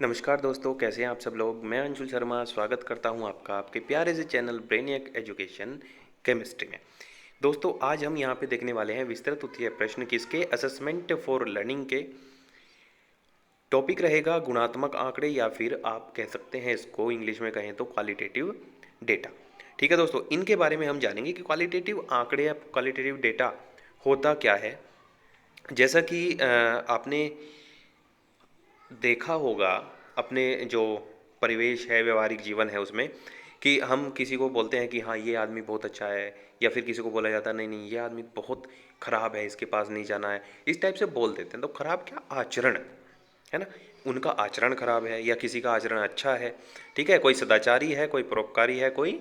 नमस्कार दोस्तों, कैसे हैं आप सब लोग। मैं अंशुल शर्मा स्वागत करता हूं आपका आपके प्यारे से चैनल ब्रेनियक एजुकेशन केमिस्ट्री में। दोस्तों, आज हम यहां पे देखने वाले हैं विस्तृत उत्तीय प्रश्न किसके असेसमेंट फॉर लर्निंग के। टॉपिक रहेगा गुणात्मक आंकड़े या फिर आप कह सकते हैं इसको इंग्लिश में कहें तो क्वालिटेटिव डेटा। ठीक है दोस्तों, इनके बारे में हम जानेंगे कि क्वालिटेटिव आंकड़े या क्वालिटेटिव डेटा होता क्या है। जैसा कि आपने देखा होगा अपने जो परिवेश है, व्यवहारिक जीवन है उसमें, कि हम किसी को बोलते हैं कि हाँ ये आदमी बहुत अच्छा है, या फिर किसी को बोला जाता है नहीं नहीं ये आदमी बहुत खराब है, इसके पास नहीं जाना है, इस टाइप से बोल देते हैं। तो खराब क्या, आचरण है ना, उनका आचरण खराब है या किसी का आचरण अच्छा है। ठीक है, कोई सदाचारी है, कोई परोपकारी है, कोई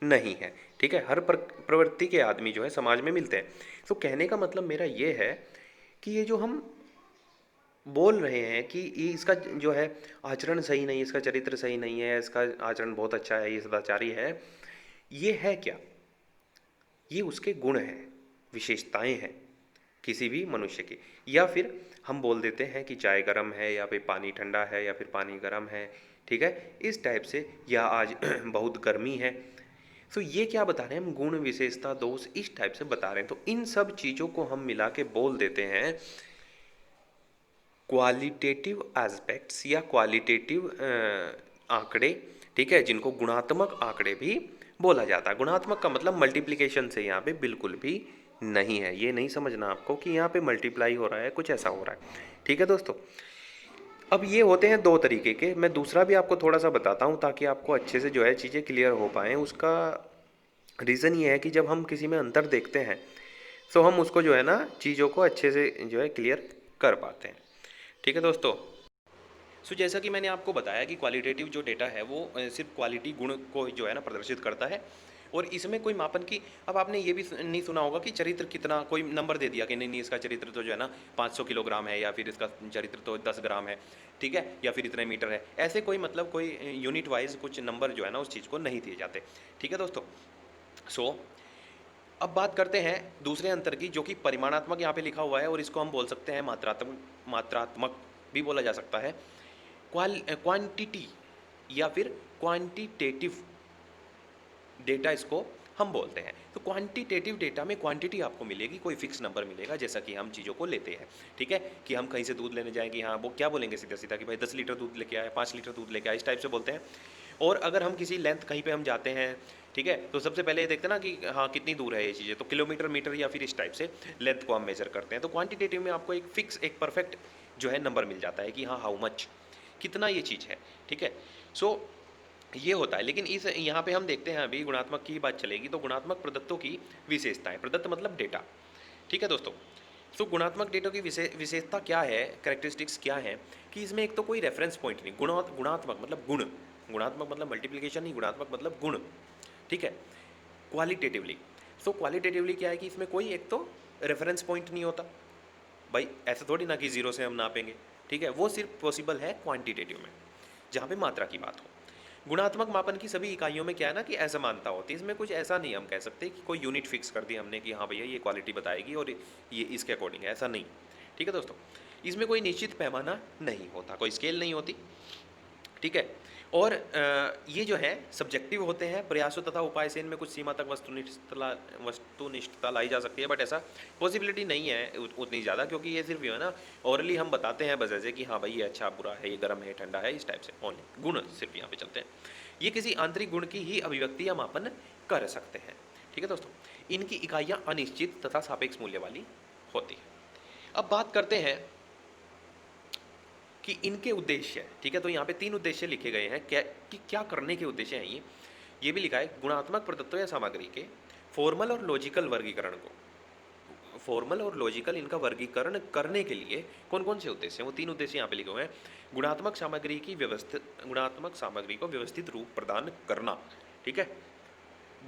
नहीं है। ठीक है, हर प्रवृत्ति के आदमी जो है समाज में मिलते हैं। तो कहने का मतलब मेरा ये है कि ये जो हम बोल रहे हैं कि ये इसका जो है आचरण सही नहीं है, इसका चरित्र सही नहीं है, इसका आचरण बहुत अच्छा है, ये सदाचारी है, ये है क्या? ये उसके गुण हैं, विशेषताएं हैं किसी भी मनुष्य की। या फिर हम बोल देते हैं कि चाय गर्म है, या फिर पानी ठंडा है, या फिर पानी गर्म है। ठीक है, इस टाइप से, या आज बहुत गर्मी है। तो ये क्या बता रहे हैं हम, गुण विशेषता दोष इस टाइप से बता रहे हैं। तो इन सब चीज़ों को हम मिला के बोल देते हैं क्वालिटेटिव एस्पेक्ट्स या क्वालिटेटिव आंकड़े। ठीक है, जिनको गुणात्मक आंकड़े भी बोला जाता है। गुणात्मक का मतलब मल्टीप्लिकेशन से यहाँ पे बिल्कुल भी नहीं है। ये नहीं समझना आपको कि यहाँ पे मल्टीप्लाई हो रहा है, कुछ ऐसा हो रहा है। ठीक है दोस्तों, अब ये होते हैं दो तरीके के। मैं दूसरा भी आपको थोड़ा सा बताता हूँ ताकि आपको अच्छे से जो है चीज़ें क्लियर हो पाएँ। उसका रीज़न ये है कि जब हम किसी में अंतर देखते हैं तो हम उसको जो है ना चीज़ों को अच्छे से जो है क्लियर कर पाते हैं। ठीक है दोस्तों, जैसा कि मैंने आपको बताया कि क्वालिटेटिव जो डेटा है वो सिर्फ क्वालिटी गुण को जो है ना प्रदर्शित करता है, और इसमें कोई मापन की। अब आपने ये भी नहीं सुना होगा कि चरित्र कितना, कोई नंबर दे दिया कि नहीं नहीं इसका चरित्र तो जो है ना 500 किलोग्राम है, या फिर इसका चरित्र तो 10 ग्राम है। ठीक है, या फिर इतने मीटर है। ऐसे कोई मतलब कोई यूनिट वाइज कुछ नंबर जो है ना उस चीज़ को नहीं दिए जाते। ठीक है दोस्तों, सो अब बात करते हैं दूसरे अंतर की, जो कि परिमाणात्मक यहाँ पे लिखा हुआ है, और इसको हम बोल सकते हैं मात्रात्मक। मात्रात्मक भी बोला जा सकता है। क्वांटिटी या फिर क्वांटिटेटिव डेटा इसको हम बोलते हैं। तो क्वांटिटेटिव डेटा में क्वांटिटी आपको मिलेगी, कोई फिक्स नंबर मिलेगा, जैसा कि हम चीज़ों को लेते हैं। ठीक है, कि हम कहीं से दूध लेने जाएंगे, हाँ वो क्या बोलेंगे सीधा सीधा कि भाई 10 लीटर दूध लेके आए, 5 लीटर दूध लेके आए, इस टाइप से बोलते हैं। और अगर हम किसी लेंथ कहीं पे हम जाते हैं, ठीक है, तो सबसे पहले ये देखते हैं ना कि हाँ कितनी दूर है ये चीज़ें, तो किलोमीटर, मीटर, या फिर इस टाइप से लेंथ को हम मेजर करते हैं। तो क्वांटिटेटिव में आपको एक फिक्स, एक परफेक्ट जो है नंबर मिल जाता है कि हाँ हाउ मच, कितना ये चीज़ है। ठीक है, सो ये होता है। लेकिन इस यहाँ पे हम देखते हैं, अभी गुणात्मक की बात चलेगी, तो गुणात्मक प्रदत्तों की विशेषताएं, प्रदत्त मतलब डेटा। ठीक है दोस्तों, तो गुणात्मक डेटा की विशेषता क्या है, कैरेक्टरिस्टिक्स क्या है, कि इसमें एक तो कोई रेफरेंस पॉइंट नहीं। गुणात्मक मतलब गुण, गुणात्मक मतलब मल्टीप्लिकेशन नहीं, गुणात्मक मतलब गुण। ठीक है, क्वालिटेटिवली, सो क्वालिटेटिवली क्या है कि इसमें कोई एक तो रेफरेंस पॉइंट नहीं होता। भाई ऐसा थोड़ी ना कि जीरो से हम नापेंगे। ठीक है, वो सिर्फ पॉसिबल है क्वांटिटेटिव में, जहाँ पे मात्रा की बात हो। गुणात्मक मापन की सभी इकाइयों में क्या है ना कि असमानता होती है। इसमें कुछ ऐसा नहीं हम कह सकते कि कोई यूनिट फिक्स कर दी हमने कि हाँ भैया ये क्वालिटी बताएगी और ये इसके अकॉर्डिंग है, ऐसा नहीं। ठीक है दोस्तों, इसमें कोई निश्चित पैमाना नहीं होता, कोई स्केल नहीं होती। ठीक है, और ये जो है सब्जेक्टिव होते हैं। प्रयासों तथा उपाय से इनमें कुछ सीमा तक वस्तुनिष्ठता लाई जा सकती है, बट ऐसा पॉसिबिलिटी नहीं है उतनी ज़्यादा, क्योंकि ये सिर्फ जो है ना ओरली हम बताते हैं बस ऐसे कि हाँ भाई ये अच्छा बुरा है, ये गर्म है ठंडा है, इस टाइप से ओनली गुण सिर्फ यहाँ पे चलते हैं। ये किसी आंतरिक गुण की ही अभिव्यक्ति या मापन कर सकते हैं। ठीक है दोस्तों, इनकी इकाइयाँ अनिश्चित तथा सापेक्ष मूल्य वाली होती है। अब बात करते हैं कि इनके उद्देश्य। ठीक है, तो यहाँ पे 3 उद्देश्य लिखे गए हैं क्या, कि क्या करने के उद्देश्य हैं ये भी लिखा है। गुणात्मक प्रदत्तों या सामग्री के फॉर्मल और लॉजिकल वर्गीकरण को, फॉर्मल और लॉजिकल इनका वर्गीकरण करने के लिए कौन कौन से उद्देश्य हैं, वो 3 उद्देश्य यहाँ पे लिखे हुए हैं। गुणात्मक सामग्री की व्यवस्थित, गुणात्मक सामग्री को व्यवस्थित रूप प्रदान करना। ठीक है,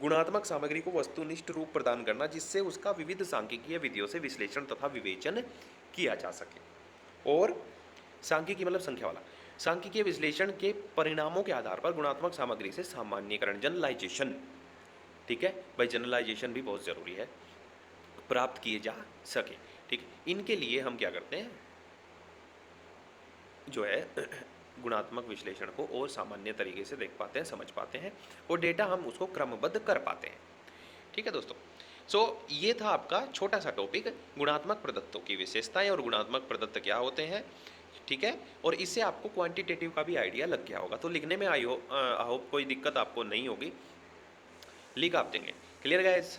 गुणात्मक सामग्री को वस्तुनिष्ठ रूप प्रदान करना, जिससे उसका विविध सांख्यिकीय विधियों से विश्लेषण तथा विवेचन किया जा सके। और सांख्यिकी मतलब संख्या वाला, सांख्यिकीय विश्लेषण के परिणामों के आधार पर गुणात्मक सामग्री से सामान्यीकरण, जनरलाइजेशन। ठीक है भाई, जनरलाइजेशन भी बहुत जरूरी है, प्राप्त किए जा सके। ठीक है, इनके लिए हम क्या करते हैं, जो है गुणात्मक विश्लेषण को और सामान्य तरीके से देख पाते हैं, समझ पाते हैं और डेटा हम उसको क्रमबद्ध कर पाते हैं। ठीक है दोस्तों। ये था आपका छोटा सा टॉपिक, गुणात्मक प्रदत्तों की विशेषताएं और गुणात्मक प्रदत्त क्या होते हैं। ठीक है, और इससे आपको क्वांटिटेटिव का भी आइडिया लग गया होगा, तो लिखने में आई होप कोई दिक्कत आपको नहीं होगी, लिख आप देंगे। Clear guys.